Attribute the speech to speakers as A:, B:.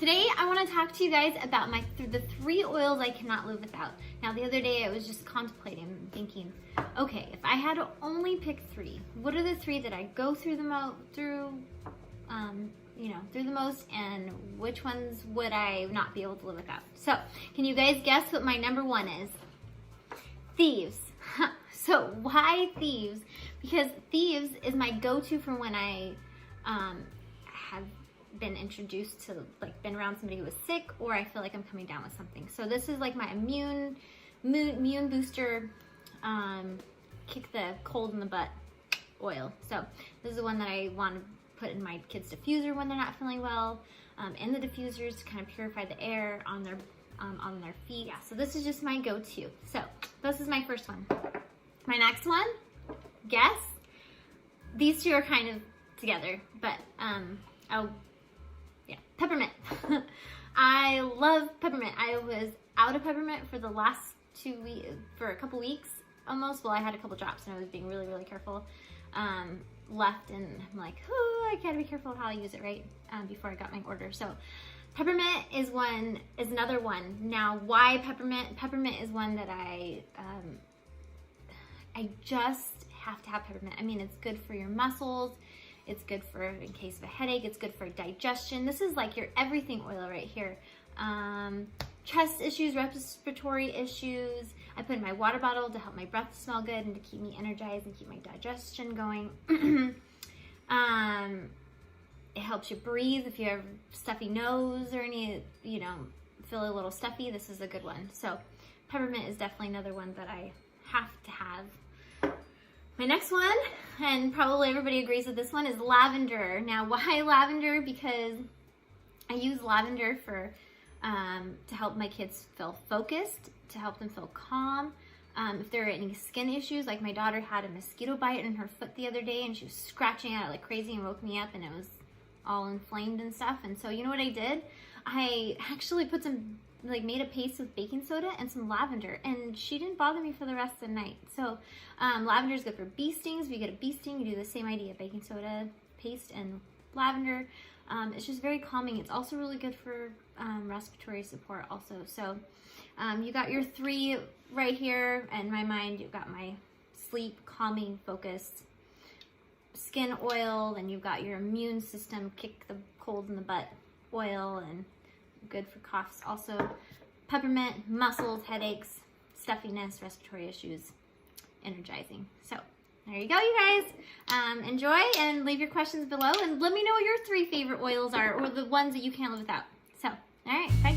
A: Today I want to talk to you guys about the 3 oils I cannot live without. Now the other day I was just contemplating, thinking, okay, if I had to only pick 3, what are the 3 that I go through the most, and which ones would I not be able to live without? So, can you guys guess what my number 1 is? Thieves. So why thieves? Because thieves is my go-to for when I have been introduced to, like, been around somebody who was sick, or I feel like I'm coming down with something. So this is like my immune booster, kick the cold in the butt oil. So this is the one that I want to put in my kids' diffuser when they're not feeling well, in the diffusers to kind of purify the air on their feet. Yeah, so this is just my go-to. So this is my first one. My next one, guess? These 2 are kind of together, but peppermint. I love peppermint. I was out of peppermint for the last 2 weeks, for a couple weeks almost. Well, I had a couple drops and I was being really, really careful. Left, and I'm like, oh, I gotta be careful how I use it, right? Before I got my order. So peppermint is another one. Now, why peppermint? Peppermint is one that I just have to have peppermint. I mean, it's good for your muscles. It's good for, in case of a headache, it's good for digestion. This is like your everything oil right here. Chest issues, respiratory issues. I put in my water bottle to help my breath smell good and to keep me energized and keep my digestion going. It helps you breathe if you have stuffy nose or any, feel a little stuffy. This is a good one. So peppermint is definitely another one that I have to have. My next one, and probably everybody agrees with this one, is lavender. Now, why lavender? Because I use lavender for to help my kids feel focused, to help them feel calm. If there are any skin issues, like my daughter had a mosquito bite in her foot the other day, and she was scratching at it like crazy and woke me up, and it was all inflamed and stuff. And so, you know what I did? I actually put made a paste with baking soda and some lavender, and she didn't bother me for the rest of the night. So lavender is good for bee stings. If you get a bee sting, you do the same idea, baking soda, paste, and lavender. It's just very calming. It's also really good for respiratory support also. So you got your 3 right here. In my mind, you've got my sleep, calming, focused skin oil, and you've got your immune system, kick the cold in the butt oil, and good for coughs also. Peppermint, muscles, headaches, stuffiness, respiratory issues, energizing. So there you go, you guys. Enjoy and leave your questions below, and let me know what your 3 favorite oils are, or the ones that you can't live without. So, all right, bye.